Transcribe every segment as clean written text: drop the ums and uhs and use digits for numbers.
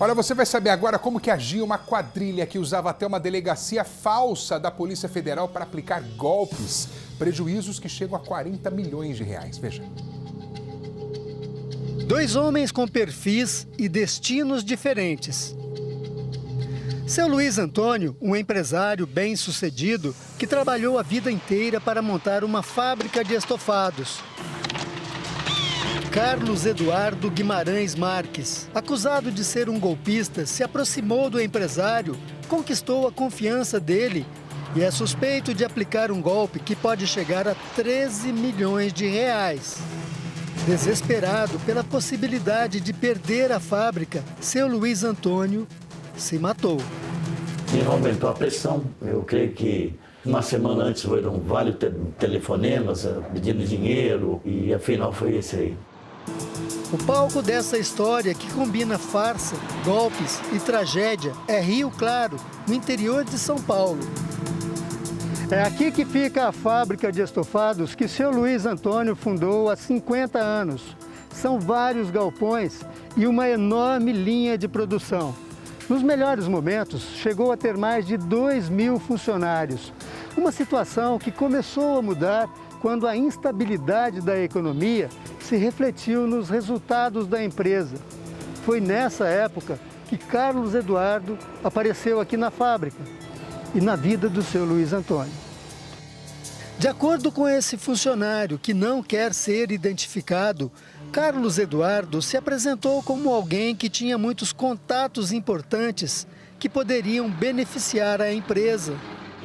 Olha, você vai saber agora como que agia uma quadrilha que usava até uma delegacia falsa da Polícia Federal para aplicar golpes. Prejuízos que chegam a 40 milhões de reais. Veja. 2 homens com perfis e destinos diferentes. Seu Luiz Antônio, um empresário bem-sucedido que trabalhou a vida inteira para montar uma fábrica de estofados. Carlos Eduardo Guimarães Marques, acusado de ser um golpista, se aproximou do empresário, conquistou a confiança dele e é suspeito de aplicar um golpe que pode chegar a 13 milhões de reais. Desesperado pela possibilidade de perder a fábrica, seu Luiz Antônio se matou. E aumentou a pressão. Eu creio que uma semana antes foram vários telefonemas pedindo dinheiro e afinal foi esse aí. O palco dessa história, que combina farsa, golpes e tragédia, é Rio Claro, no interior de São Paulo. É aqui que fica a fábrica de estofados que seu Luiz Antônio fundou há 50 anos. São vários galpões e uma enorme linha de produção. Nos melhores momentos, chegou a ter mais de 2.000 funcionários. Uma situação que começou a mudar quando a instabilidade da economia se refletiu nos resultados da empresa. Foi nessa época que Carlos Eduardo apareceu aqui na fábrica e na vida do seu Luiz Antônio. De acordo com esse funcionário que não quer ser identificado, Carlos Eduardo se apresentou como alguém que tinha muitos contatos importantes que poderiam beneficiar a empresa.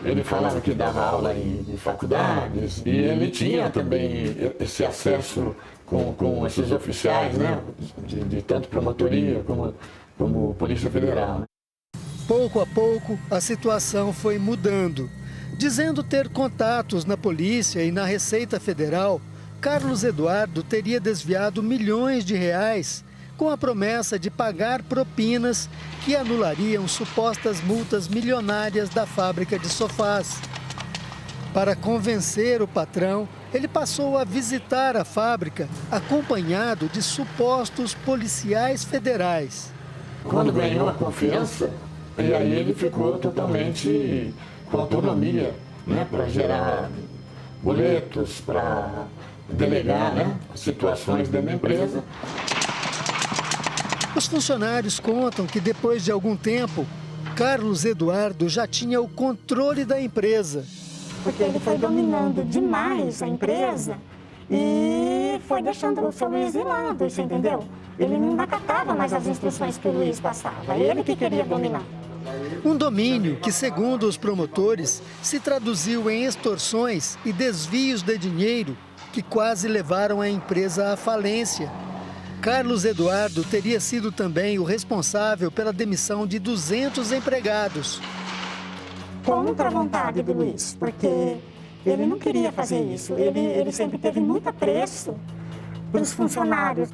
Ele falava que dava aula em faculdades e ele tinha também esse acesso com esses oficiais, né? de tanto promotoria como Polícia Federal. Pouco a pouco, a situação foi mudando. Dizendo ter contatos na polícia e na Receita Federal, Carlos Eduardo teria desviado milhões de reais com a promessa de pagar propinas que anulariam supostas multas milionárias da fábrica de sofás. Para convencer o patrão, ele passou a visitar a fábrica acompanhado de supostos policiais federais. Quando ganhou a confiança, e aí ele ficou totalmente com autonomia, né, para gerar boletos, para delegar, né, situações dentro da empresa. Os funcionários contam que depois de algum tempo, Carlos Eduardo já tinha o controle da empresa. Porque ele foi dominando demais a empresa e foi deixando o seu Luiz de lado, você entendeu? Ele não acatava mais as instruções que o Luiz passava, ele que queria dominar. Um domínio que, segundo os promotores, se traduziu em extorsões e desvios de dinheiro que quase levaram a empresa à falência. Carlos Eduardo teria sido também o responsável pela demissão de 200 empregados. Contra a vontade do Luiz, porque ele não queria fazer isso. Ele sempre teve muito apreço pelos funcionários.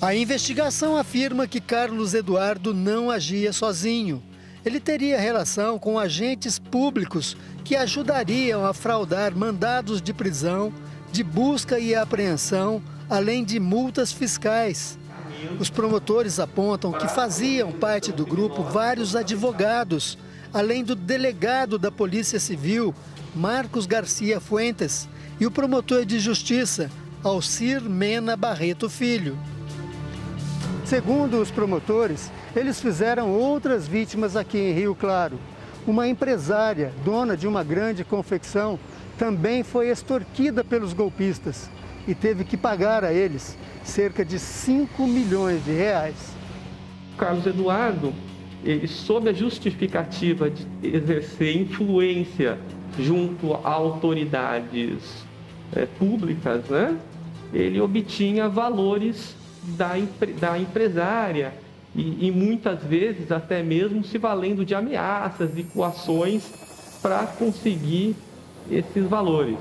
A investigação afirma que Carlos Eduardo não agia sozinho. Ele teria relação com agentes públicos que ajudariam a fraudar mandados de prisão, de busca e apreensão, além de multas fiscais. Os promotores apontam que faziam parte do grupo vários advogados, além do delegado da Polícia Civil, Marcos Garcia Fuentes, e o promotor de justiça, Alcir Mena Barreto Filho. Segundo os promotores, eles fizeram outras vítimas aqui em Rio Claro. Uma empresária, dona de uma grande confecção, também foi extorquida pelos golpistas e teve que pagar a eles cerca de 5 milhões de reais. Carlos Eduardo, ele, sob a justificativa de exercer influência junto a autoridades públicas, né? Ele obtinha valores da empresária e muitas vezes até mesmo se valendo de ameaças e coações para conseguir esses valores.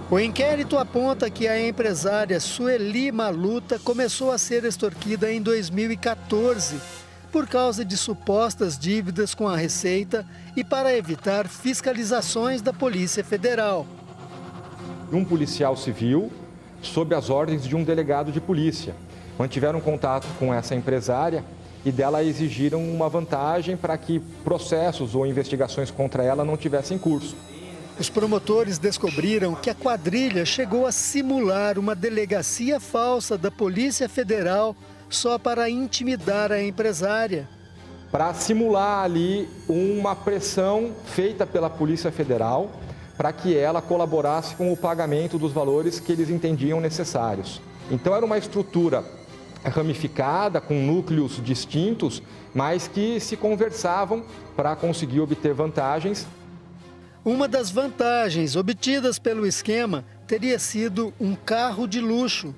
O inquérito aponta que a empresária Sueli Maluta começou a ser extorquida em 2014 por causa de supostas dívidas com a Receita e para evitar fiscalizações da Polícia Federal. Um policial civil, sob as ordens de um delegado de polícia, mantiveram contato com essa empresária e dela exigiram uma vantagem para que processos ou investigações contra ela não tivessem curso. Os promotores descobriram que a quadrilha chegou a simular uma delegacia falsa da Polícia Federal só para intimidar a empresária. Para simular ali uma pressão feita pela Polícia Federal para que ela colaborasse com o pagamento dos valores que eles entendiam necessários. Então era uma estrutura ramificada, com núcleos distintos, mas que se conversavam para conseguir obter vantagens. Uma das vantagens obtidas pelo esquema teria sido um carro de luxo.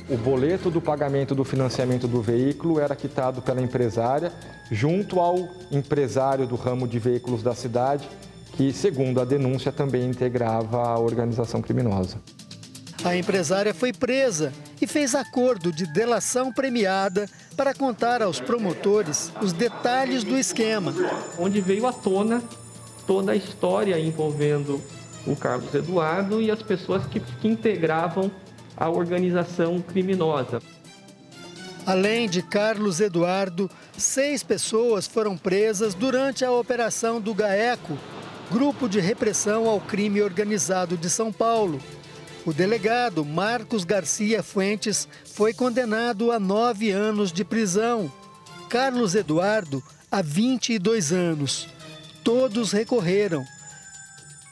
O boleto do pagamento do financiamento do veículo era quitado pela empresária junto ao empresário do ramo de veículos da cidade, que, segundo a denúncia, também integrava a organização criminosa. A empresária foi presa e fez acordo de delação premiada para contar aos promotores os detalhes do esquema. Onde veio à tona toda a história envolvendo o Carlos Eduardo e as pessoas que integravam a organização criminosa. Além de Carlos Eduardo, 6 pessoas foram presas durante a operação do GAECO, Grupo de Repressão ao Crime Organizado de São Paulo. O delegado Marcos Garcia Fuentes foi condenado a 9 anos de prisão. Carlos Eduardo a 22 anos. Todos recorreram.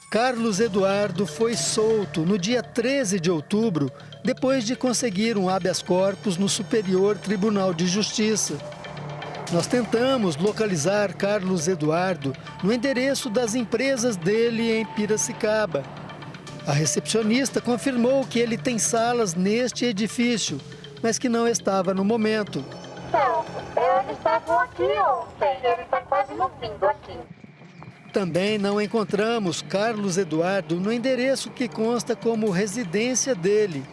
Carlos Eduardo foi solto no dia 13 de outubro, depois de conseguir um habeas corpus no Superior Tribunal de Justiça. Nós tentamos localizar Carlos Eduardo no endereço das empresas dele em Piracicaba. A recepcionista confirmou que ele tem salas neste edifício, mas que não estava no momento. Não, eles estavam aqui ontem, ele está quase no fim do aqui. Também não encontramos Carlos Eduardo no endereço que consta como residência dele.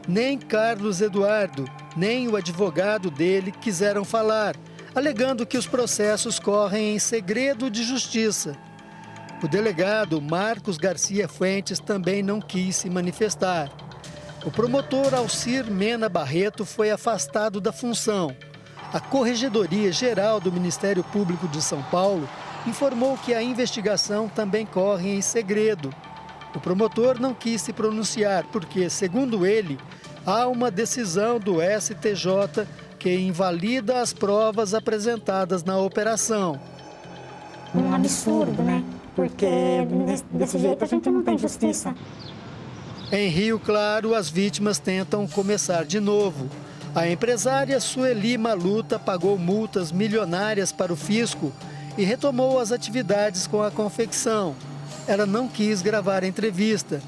Nem Carlos Eduardo, nem o advogado dele quiseram falar, alegando que os processos correm em segredo de justiça. O delegado Marcos Garcia Fuentes também não quis se manifestar. O promotor Alcir Mena Barreto foi afastado da função. A Corregedoria Geral do Ministério Público de São Paulo informou que a investigação também corre em segredo. O promotor não quis se pronunciar porque, segundo ele, há uma decisão do STJ que invalida as provas apresentadas na operação. Um absurdo, né? Porque desse jeito a gente não tem justiça. Em Rio Claro, as vítimas tentam começar de novo. A empresária Sueli Maluta pagou multas milionárias para o fisco e retomou as atividades com a confecção. Ela não quis gravar a entrevista.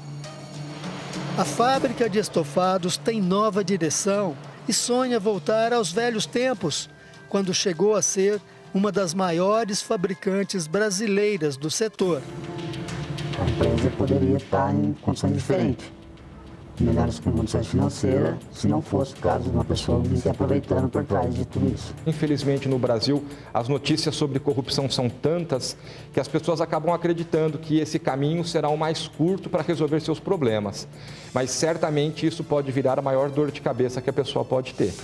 A fábrica de estofados tem nova direção e sonha voltar aos velhos tempos, quando chegou a ser uma das maiores fabricantes brasileiras do setor. A empresa poderia estar em condições diferentes, melhores condições financeiras, se não fosse o caso de uma pessoa se aproveitando por trás de tudo isso. Infelizmente, no Brasil, as notícias sobre corrupção são tantas que as pessoas acabam acreditando que esse caminho será o mais curto para resolver seus problemas. Mas certamente isso pode virar a maior dor de cabeça que a pessoa pode ter.